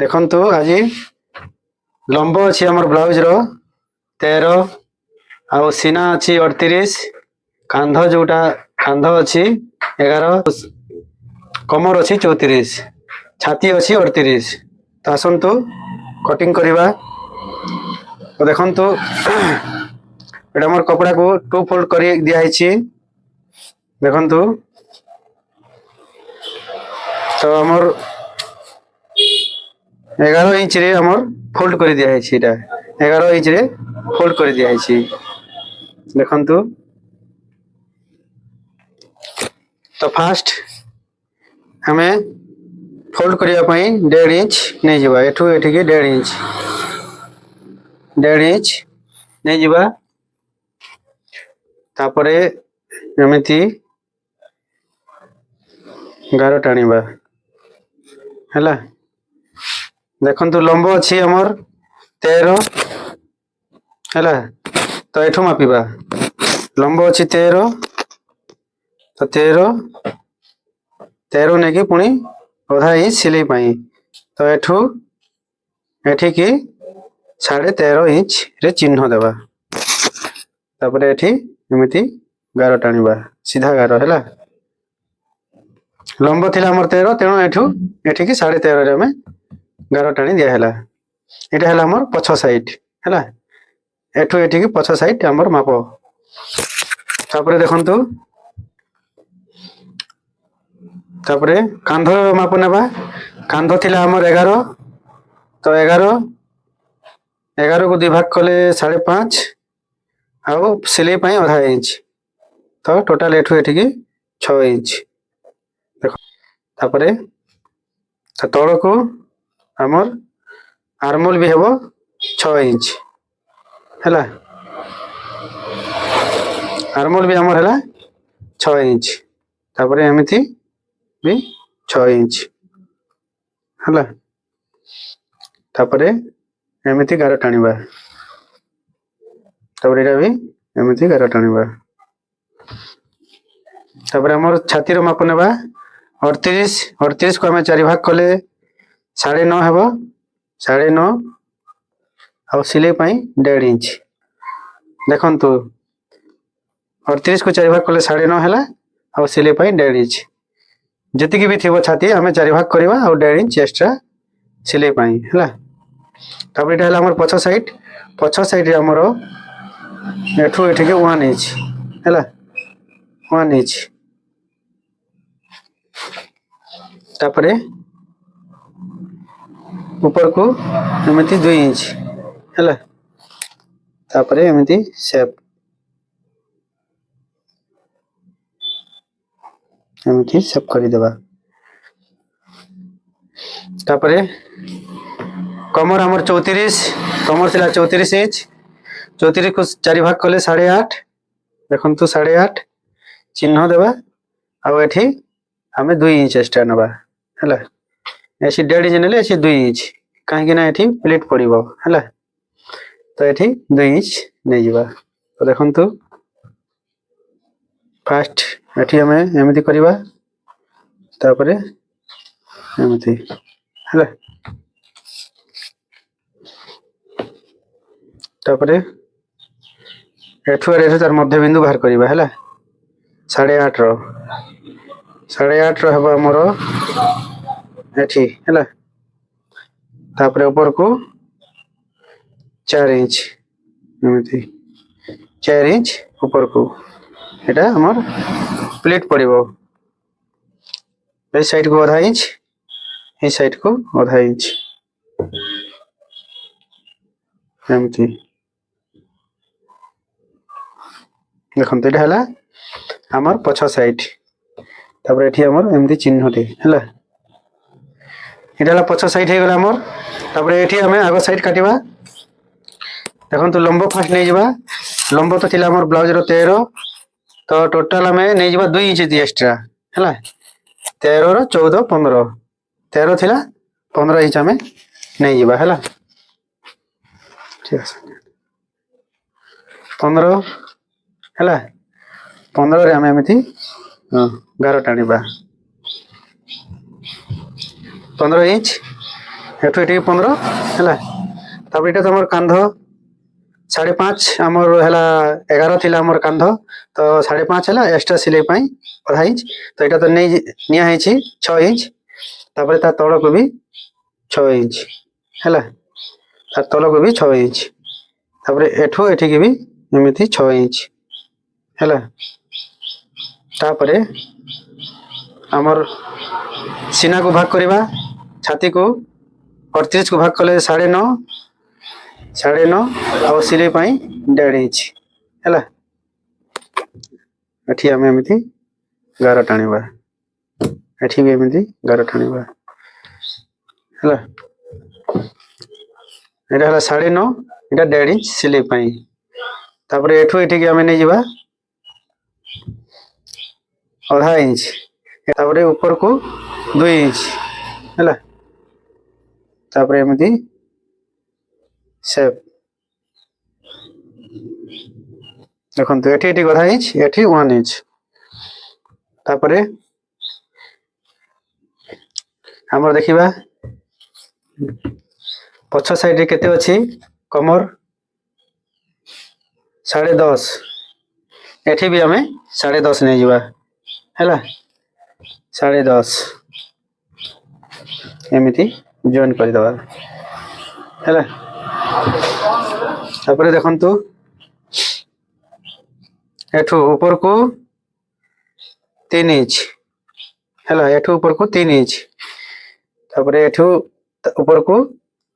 देखंतु आज लंब अच्छी आम ब्लाउज रो 13 आउ सीना अच्छी 38 कांध जोटा कांध अच्छी 11 कमर अच्छी 34 छाती अच्छी 38 तो आसतु कटिंग करवा तो देखंतु एटा मोर कपड़ा को 2 फोल्ड कर दिखाई देखंतु तो आमर 11 इंच रे आमर फोल्ड कर दिखाई 11 इंच रे फोल्ड कर दिखाई देखंतु तो फास्ट हमें फोल्ड करने 1.5 इंच नहीं जावा एठू एठिके 1.5 इंच नहीं जावा तापरे एमती गार टाणीबा हैला देखंतु लंब अच्छी आमर 13 हैला तो एठू मापिबा लंब अच्छी 13 तो 13 नहीं कि पुणी अधा इंच सिलाई पाई तो एठू एठिकी 13.5 इंच रे चिन्ह देवा तापरे एठी एमती गार टाणीबा सीधा गार हैला लंब थिला हमर 13 तेणु एठू एठिकी 13.5 रे हमें गार टाणी दिया हैला एटा हैला हमर पछ साइड हैला एठू एठिकी पछ साइड हमर माप तापरे देखंतु तापरे कांध माप नेबा कांध थिला हमर 11 तो 11 को 2 भाग कले 5.5 आउ सिलाई पाई आधा इंच तो टोटल एठू एठिकी 6 इंच देखो तापरे तळ को हमर आर्मोल भी हेबो 6 इंच हैला आर्मोल भी हमर हैला 6 इंच तापरे एमिति भी 6 इंच हैला तापरे एमिति गार टाणीबा तापरे एटा भी एमिति गार टाणीबा तापरे हमर छाती रो माप नेबा 38 को हमें 4 भाग कले 9.5 हेबो 9.5 आउ सिलाई पाई 1.5 इंच देखंतु 38 को 4 भाग कले 9.5 हैला आउ सिलाई पाई 1.5 इंच जति की भी थिबो छाती हमें 4 भाग करबा आउ 1.5 इंच एक्स्ट्रा सिलाई पाई हैला तापर एटा हैला हमर पछ साइड रे हमर एठू एठिके 1 इंच हैला 1 इंच तापरे ऊपर को एमती 2 इंच हैला तापरे एमती शेप कर देबा तापरे कमर हमर 34 कमर थिला 34 इंच 34 को 4 भाग कले 8.5 देखंतु 8.5 चिन्ह देबा आ एठी हमें 2 इंच एक्स्ट्रा नबा हैला ऐसी 1.5 इंच नेले ऐसी 2 इंच काहे कि ना एठी प्लेट पड़िबो हैला तो एठी 2 इंच नै जिबा तो देखंतु फास्ट एठी हमें एमिति करबा तापरे एमिति हैला तापरे एठू तार मध्य बिंदु बाहर करबा हैला 8.5 रो हबो हमर एठी हैला तापरे ऊपर को 4 इंच एमिति 4 इंच ऊपर को एटा हमर प्लेट पड़िबो ए साइड को आधा इंच ए साइड को आधा इंच एमिति देखंतु एटा हला हमर पछ साइड तापर एठी हमर एमिति चिन्हटे हला एटा हला पछ साइड हे गला हमर तापर एठी हमें आगो साइड काटिबा देखंतु लंब फास्ट नै जिबा लंब तो थिला हमर ब्लाउज रो 13 तो टोटल हमें नै जिबा 2 इंच दी एक्स्ट्रा हला 13 रो 14 15 13 थिला 15 इंच हमें नै जिबा हला ठीक है 15 हला 15 रे हमें एमिति गार टाणीबा 15 इंच एठू एठी 15 है। तापर ये तुम कांध 5.5 आमर है 11 थिला आमर कांध तो 5.5 है एक्स्ट्रा सिलाई आधा इंच तो यहाँ तो नहीं निया 6 इंच तापर ता तल को भी 6 इंच है तार तल को भी 6 इंच तापर एठू एठी की भी एमती 6 इंच है। तापरे आमर सीना को भाग करवा छाती को 38 को भाग कले 9.5 और सिलाई 1.5 इंच है। एठी आम एमती गार टाणीबा एठी भी एमती गार टाणीबा है। एटा है 9.5 एटा 1.5 इंच सिलाई तापर एठू एठी की आम नहीं जावा आधा इंच तापर ऊपर को 2 इंच है। तापर एमती सेप देखो एठी एठी आधा इंच एठी 1 इंच तापर आमर देखिबा पछ साइड रे केते अछि कमर 10.5 एठी भी हमें 10.5 नहीं जावा है 10.5 एमती जॉइन कर दबा है। तापर देखंतु एठू ऊपर को 3 इंच है एठू ऊपर को 3 इंच तापर एठू ऊपर को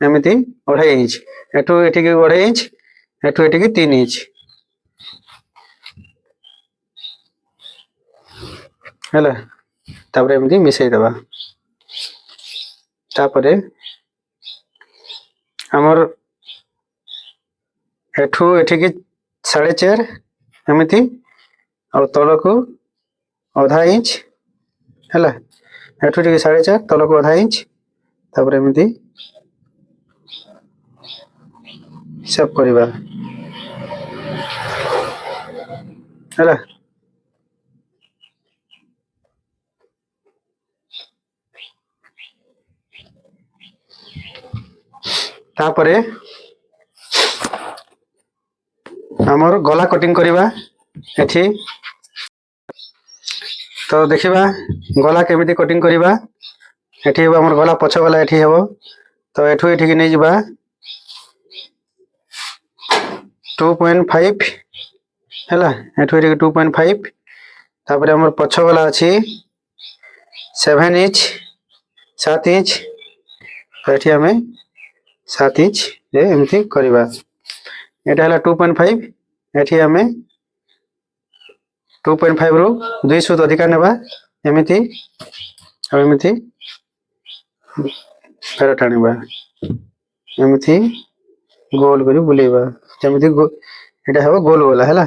एमती 2.5 इंच एठू एठी की 2.5 इंच एठू एठी की 3 इंच है। तापर एमती मिसई दबा तापर आमर एठू एठी की 4.5 एमती और तल को आधा इंच है एठू एठी की 4.5 तल को आधा इंच तापर एमती सेव करवा है। तापरे आमर गला कटिंग करवा एठी तो देखिबा गला केमिति कटिंग करवा एठी आमर गला पछ गला एठी हेबो तो एठू एठी की नहीं जिबा 2.5 है एठू एठी 2.5 तापर आमर पछ गला अछि 7 इंच 7 इंच तो एठी हमें 7 इंच रे एमती करवा एटा हला 2.5 एठी हमें 2.5 रू 2 सूत अधिका नेबा एमती और एमती फेर टाणीबा एमती गोल करी बुलेबा जेमती एटा हेबो गोल वाला हैला।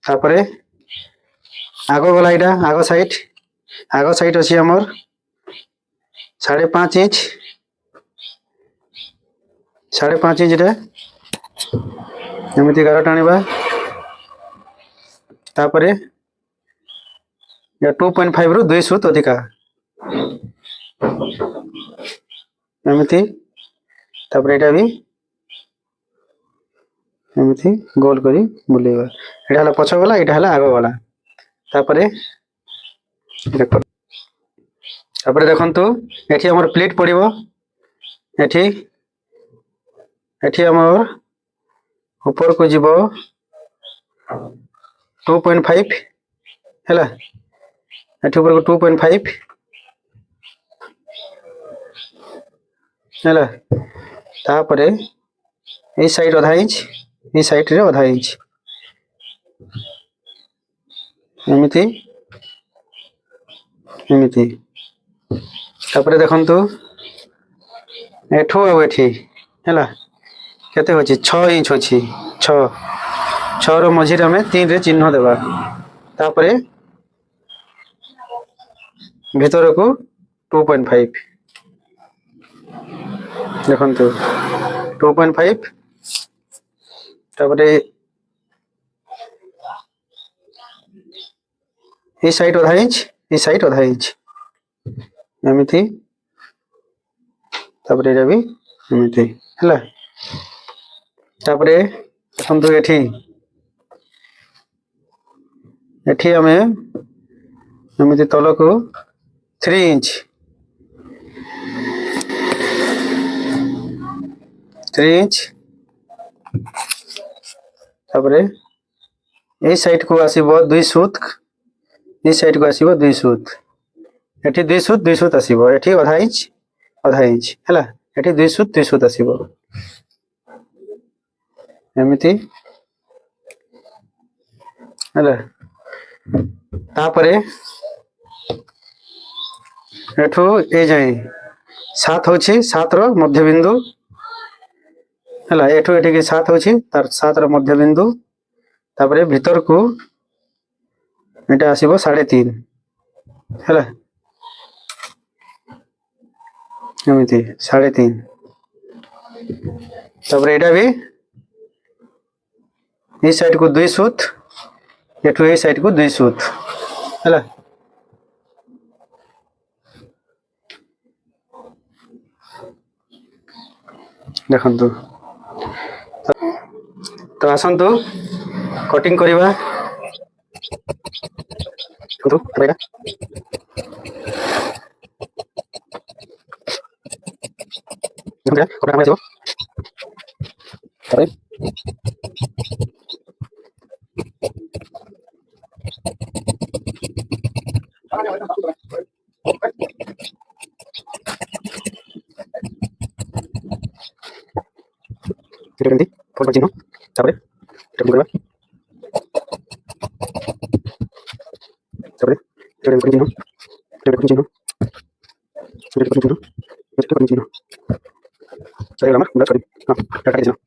तापरे आगो गला एटा आगो साइड अछि हमर 5.5 इंच 5.5 इंच रे एमती गार टाणीबा तापरे या 2.5 रू 2 सूत अधिका एमती तापर एटा भी एमती गोल करी बुलेबा एटा हला पछ वाला एटा हला आगो वाला तापरे देखो तापरे देखंतु एठी हमर प्लेट पड़िबो एठी एठी हमर ऊपर को जीवो 2.5 हैला एठी ऊपर को 2.5 हैला तापरे ए साइड आधा इंच ए साइड रे आधा इंच एमती एमती तापरे देखंतु एठू आ एठी हैला केते होची 6 इंच होची 6 रो मझी रे हमें 3 रे चिन्ह देबा तापरे भीतर को 2.5 देखंतु 2.5 तापरे এই সাইড অধা ইঞ্চ এই সাইড অধা ইঞ্চ এমিতি তারপরে এটা ବି ଏମିତି ହେଲା ତାପରେ ଦେଖନ୍ତୁ ଏଠି ଆମେ ଏମିତି ତଳକୁ 3 ଇଞ୍ଚ 3 ଇଞ୍ଚ ତାପରେ এই সাইড को ଆସିବ 2 ସୁତ এই সাইড को ଆସିବ 2 ସୁତ ଏଠି 2 ସୁତ ଆସିବ ଏଠି ଅଧା ଇଞ୍ଚ ହେଲା ଏଠି 2 ସୁତ ଆସିବ ଏମିତି ହେଲା ତାପରେ ଏଠୁ ଏ ଯାଏ 7 ହେଉଛି 7 ର ମଧ୍ୟବିନ୍ଦୁ ହେଲା ଏଠୁ ଏଠିକି 7 ହେଉଛି ତାର 7 ର ମଧ୍ୟବିନ୍ଦୁ ତାପରେ ଭିତରକୁ এটা ଆସିବ 3.5 ହେଲା ଏମିତି 3.5 ତାପରେ ଏଟା ବି এই সাইড को 2 সুত এঠু এই সাইড को 2 সুত ହେଲା ଦେଖନ୍ତୁ ତ ଆସନ୍ତୁ କଟିଂ କରିବା ଦେଖନ୍ତୁ ଏଇଟା କଟା ଆସିବ ତାପରେ এটা কেমতি ফটো চিহ্ন তারপরে এটা করবা তারপরে এটা চিহ্ন এটা চিহ্ন এটা চিহ্ন এটা চিহ্ন তাহলে আমার বুঝা সরি হ্যাঁ টাটা দিলাম